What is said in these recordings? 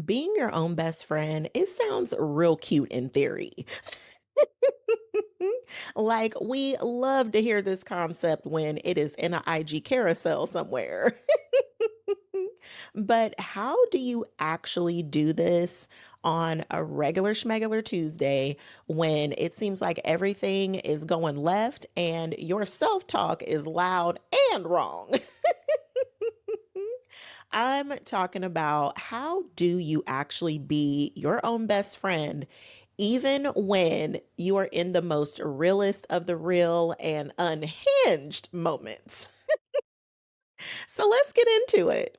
Being your own best friend, it sounds real cute in theory. Like, we love to hear this concept when it is in an IG carousel somewhere. But how do you actually do this on a regular schmegular Tuesday when it seems like everything is going left and your self talk is loud and wrong? I'm talking about how do you actually be your own best friend, even when you are in the most realest of the real and unhinged moments. So let's get into it.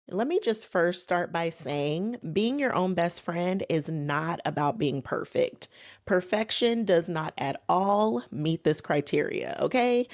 Let me just first start by saying being your own best friend is not about being perfect. Perfection does not at all meet this criteria, okay?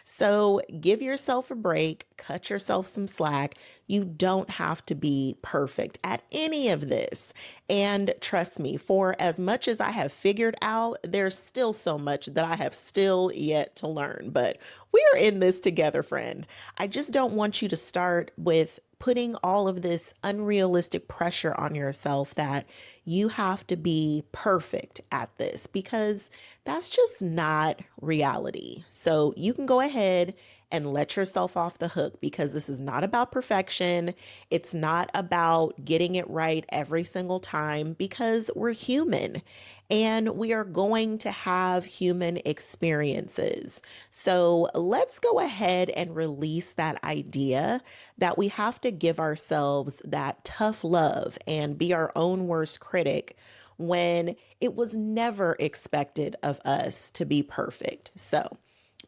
So give yourself a break, cut yourself some slack. You don't have to be perfect at any of this. And trust me, for as much as I have figured out, there's still so much that I have still yet to learn. But we are in this together, friend. I just don't want you to start with putting all of this unrealistic pressure on yourself that you have to be perfect at this because that's just not reality. So you can go ahead and let yourself off the hook because this is not about perfection. It's not about getting it right every single time because we're human and we are going to have human experiences. So let's go ahead and release that idea that we have to give ourselves that tough love and be our own worst critic when it was never expected of us to be perfect. So,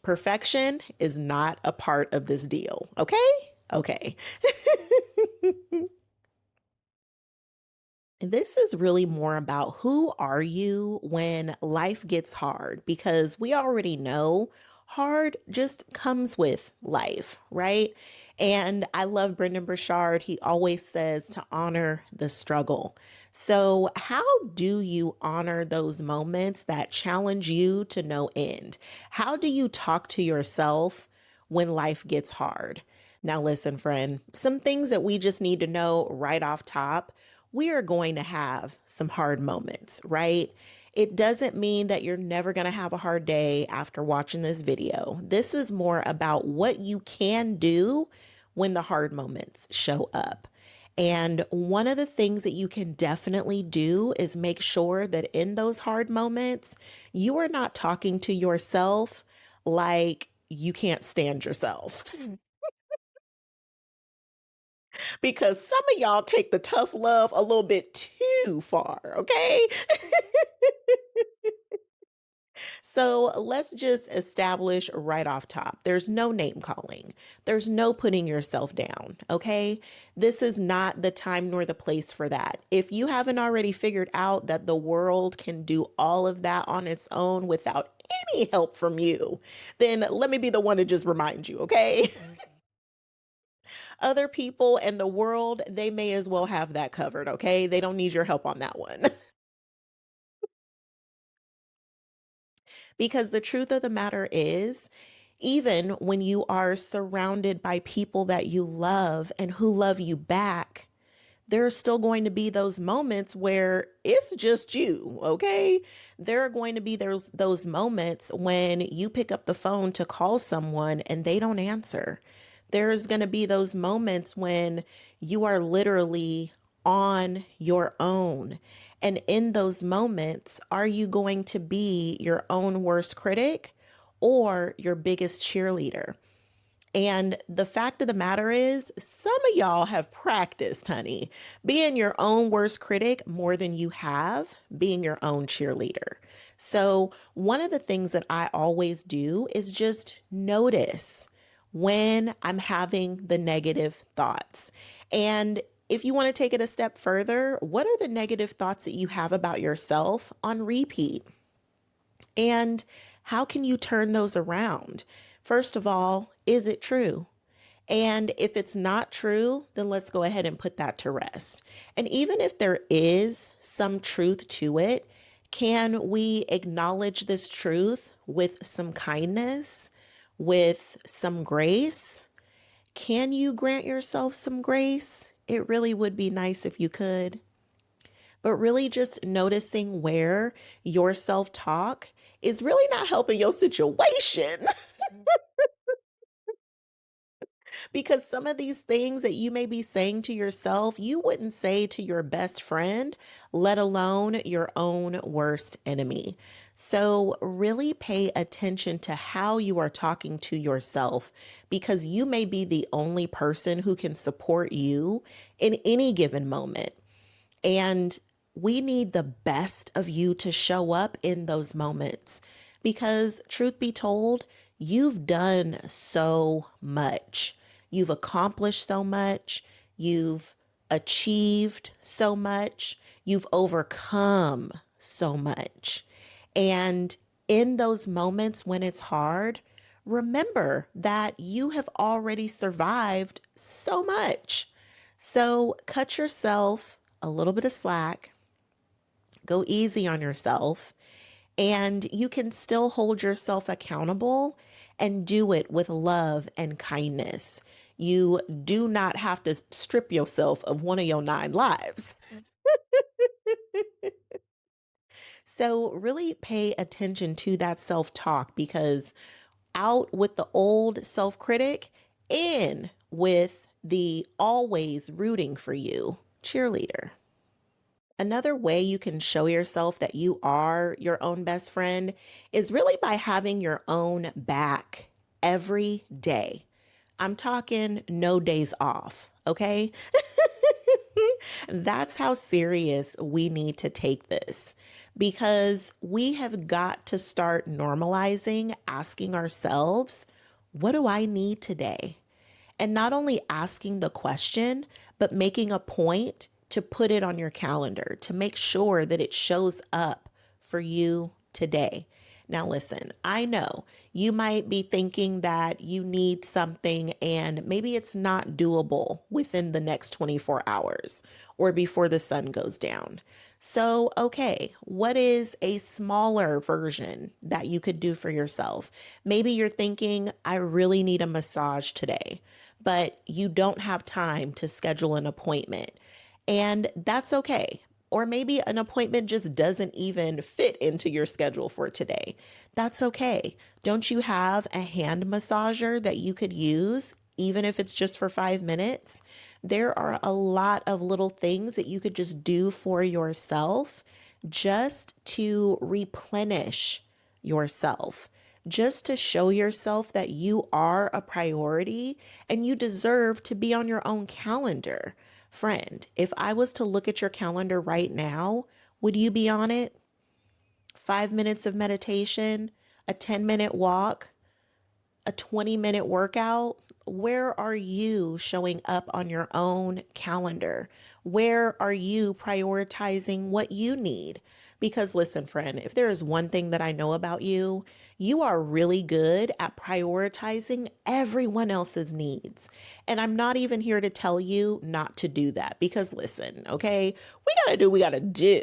perfection is not a part of this deal, okay? Okay. This is really more about who are you when life gets hard because we already know hard just comes with life, right? And I love Brendan Burchard. He always says to honor the struggle. So, how do you honor those moments that challenge you to no end? How do you talk to yourself when life gets hard? Now, listen, friend, some things that we just need to know right off top, we are going to have some hard moments, right? It doesn't mean that you're never going to have a hard day after watching this video. This is more about what you can do when the hard moments show up. And one of the things that you can definitely do is make sure that in those hard moments, you are not talking to yourself like you can't stand yourself. Because some of y'all take the tough love a little bit too far, okay? So let's just establish right off top there's no name calling, there's no putting yourself down, okay? This is not the time nor the place for that. If you haven't already figured out that the world can do all of that on its own without any help from you, then let me be the one to just remind you, okay? Other people and the world, they may as well have that covered, okay? They don't need your help on that one. Because the truth of the matter is, even when you are surrounded by people that you love and who love you back, there are still going to be those moments where it's just you, okay? There are going to be those moments when you pick up the phone to call someone and they don't answer. There's going to be those moments when you are literally on your own. And in those moments, are you going to be your own worst critic or your biggest cheerleader? And the fact of the matter is, some of y'all have practiced, honey, being your own worst critic more than you have being your own cheerleader. So, one of the things that I always do is just notice when I'm having the negative thoughts. And if you want to take it a step further, what are the negative thoughts that you have about yourself on repeat? And how can you turn those around? First of all, is it true? And if it's not true, then let's go ahead and put that to rest. And even if there is some truth to it, can we acknowledge this truth with some kindness, with some grace? Can you grant yourself some grace? It really would be nice if you could. But really, just noticing where your self talk is really not helping your situation. Because some of these things that you may be saying to yourself, you wouldn't say to your best friend, let alone your own worst enemy. So, really pay attention to how you are talking to yourself because you may be the only person who can support you in any given moment. And we need the best of you to show up in those moments because, truth be told, you've done so much. You've accomplished so much. You've achieved so much. You've overcome so much. And in those moments when it's hard, remember that you have already survived so much. So cut yourself a little bit of slack, go easy on yourself, and you can still hold yourself accountable and do it with love and kindness. You do not have to strip yourself of one of your 9 lives. So, really pay attention to that self talk because out with the old self critic, in with the always rooting for you cheerleader. Another way you can show yourself that you are your own best friend is really by having your own back every day. I'm talking no days off, okay? That's how serious we need to take this because we have got to start normalizing asking ourselves, what do I need today? And not only asking the question, but making a point to put it on your calendar to make sure that it shows up for you today. Now, listen, I know you might be thinking that you need something and maybe it's not doable within the next 24 hours or before the sun goes down. So, okay, what is a smaller version that you could do for yourself? Maybe you're thinking, I really need a massage today, but you don't have time to schedule an appointment. And that's okay. Or maybe an appointment just doesn't even fit into your schedule for today. That's okay. Don't you have a hand massager that you could use, even if it's just for 5 minutes? There are a lot of little things that you could just do for yourself just to replenish yourself, just to show yourself that you are a priority and you deserve to be on your own calendar. Friend, if I was to look at your calendar right now, would you be on it? 5 minutes of meditation, a 10-minute walk, a 20-minute workout? Where are you showing up on your own calendar? Where are you prioritizing what you need? Because listen, friend, if there is one thing that I know about you, you are really good at prioritizing everyone else's needs. And I'm not even here to tell you not to do that because listen, okay, we got to do what we got to do.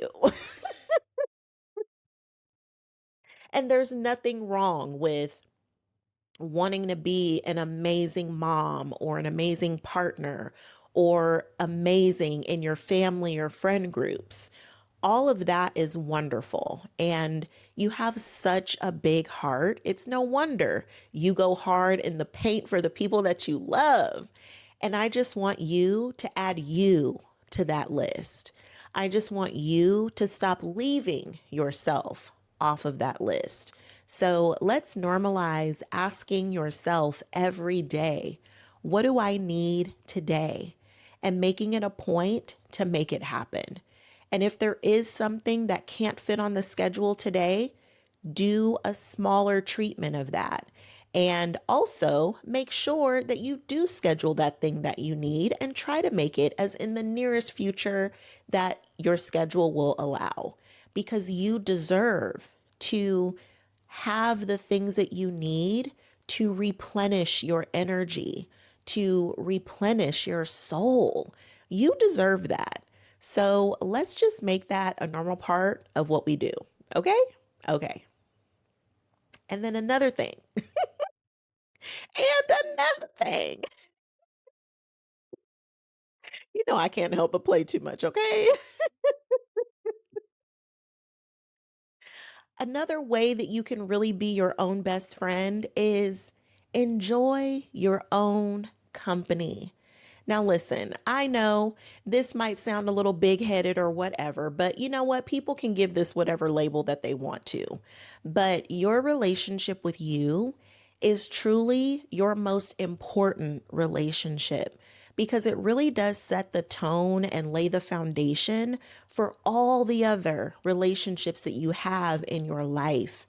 And there's nothing wrong with wanting to be an amazing mom or an amazing partner or amazing in your family or friend groups. All of that is wonderful. And you have such a big heart. It's no wonder you go hard in the paint for the people that you love. And I just want you to add you to that list. I just want you to stop leaving yourself off of that list. So let's normalize asking yourself every day, what do I need today? And making it a point to make it happen. And if there is something that can't fit on the schedule today, do a smaller treatment of that. And also make sure that you do schedule that thing that you need and try to make it as in the nearest future that your schedule will allow because you deserve to have the things that you need to replenish your energy, to replenish your soul. You deserve that. So let's just make that a normal part of what we do. Okay? Okay. And then another thing, and another thing. You know I can't help but play too much, okay? Another way that you can really be your own best friend is enjoy your own company. Now, listen, I know this might sound a little big headed or whatever, but you know what? People can give this whatever label that they want to. But your relationship with you is truly your most important relationship because it really does set the tone and lay the foundation for all the other relationships that you have in your life.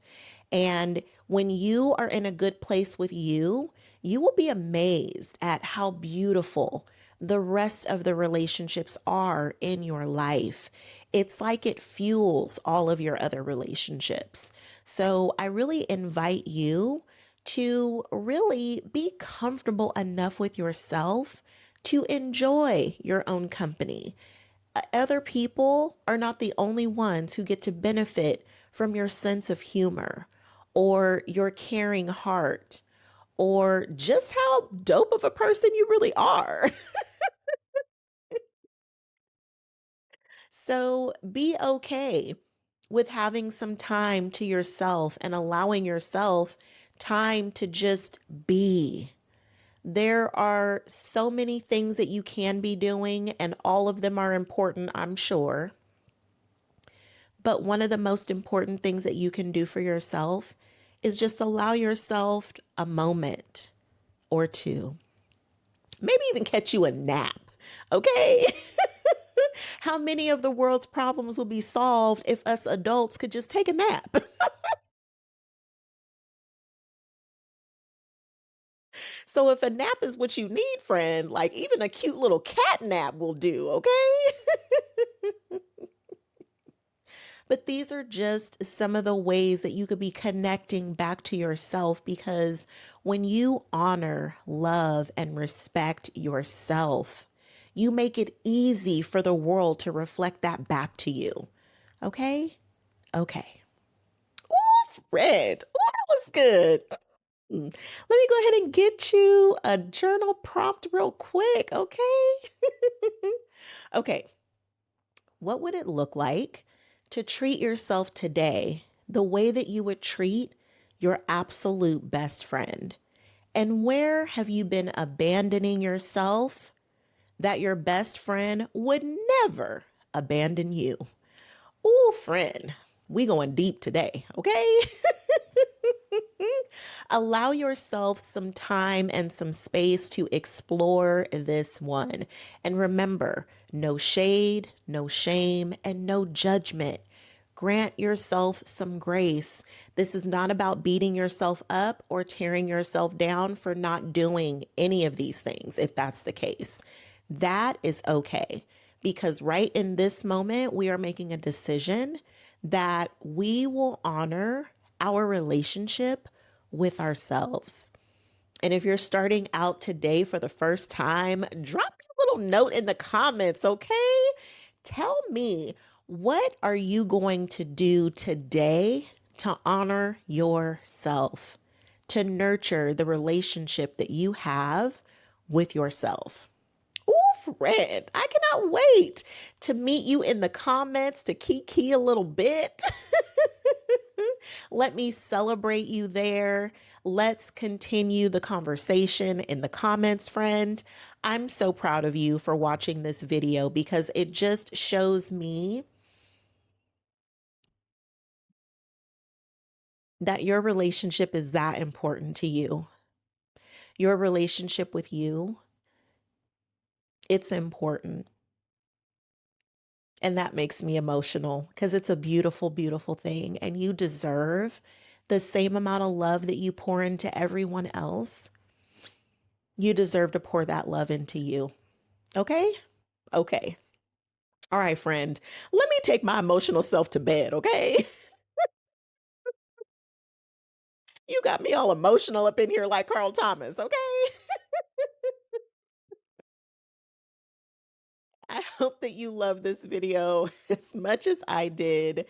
And when you are in a good place with you, you will be amazed at how beautiful the rest of the relationships are in your life. It's like it fuels all of your other relationships. So I really invite you to really be comfortable enough with yourself to enjoy your own company. Other people are not the only ones who get to benefit from your sense of humor or your caring heart or just how dope of a person you really are. So be okay with having some time to yourself and allowing yourself time to just be. There are so many things that you can be doing, and all of them are important, I'm sure. But one of the most important things that you can do for yourself is just allow yourself a moment or two. Maybe even catch you a nap. Okay? How many of the world's problems will be solved if us adults could just take a nap? So, if a nap is what you need, friend, like even a cute little cat nap will do, okay? But these are just some of the ways that you could be connecting back to yourself because when you honor, love, and respect yourself, you make it easy for the world to reflect that back to you. Okay? Okay. Ooh, Fred. Ooh, that was good. Let me go ahead and get you a journal prompt real quick, okay? Okay. What would it look like to treat yourself today the way that you would treat your absolute best friend? And where have you been abandoning yourself that your best friend would never abandon you? Ooh, friend, we going deep today, okay? Allow yourself some time and some space to explore this one. And remember, no shade, no shame, and no judgment. Grant yourself some grace. This is not about beating yourself up or tearing yourself down for not doing any of these things, if that's the case. That is okay because right in this moment, we are making a decision that we will honor our relationship with ourselves. And if you're starting out today for the first time, drop me a little note in the comments, okay? Tell me, what are you going to do today to honor yourself, to nurture the relationship that you have with yourself? Ooh, Fred, I cannot wait to meet you in the comments to kiki a little bit. Let me celebrate you there. Let's continue the conversation in the comments, friend. I'm so proud of you for watching this video because it just shows me that your relationship is that important to you. Your relationship with you, it's important. And that makes me emotional because it's a beautiful, beautiful thing. And you deserve the same amount of love that you pour into everyone else. You deserve to pour that love into you. Okay? Okay. All right, friend. Let me take my emotional self to bed, okay? You got me all emotional up in here like Carl Thomas, okay? I hope that you love this video as much as I did.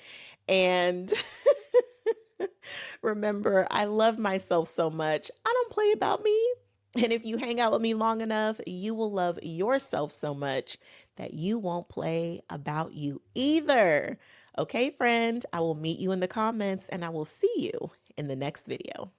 And remember, I love myself so much. I don't play about me. And if you hang out with me long enough, you will love yourself so much that you won't play about you either. Okay, friend, I will meet you in the comments and I will see you in the next video.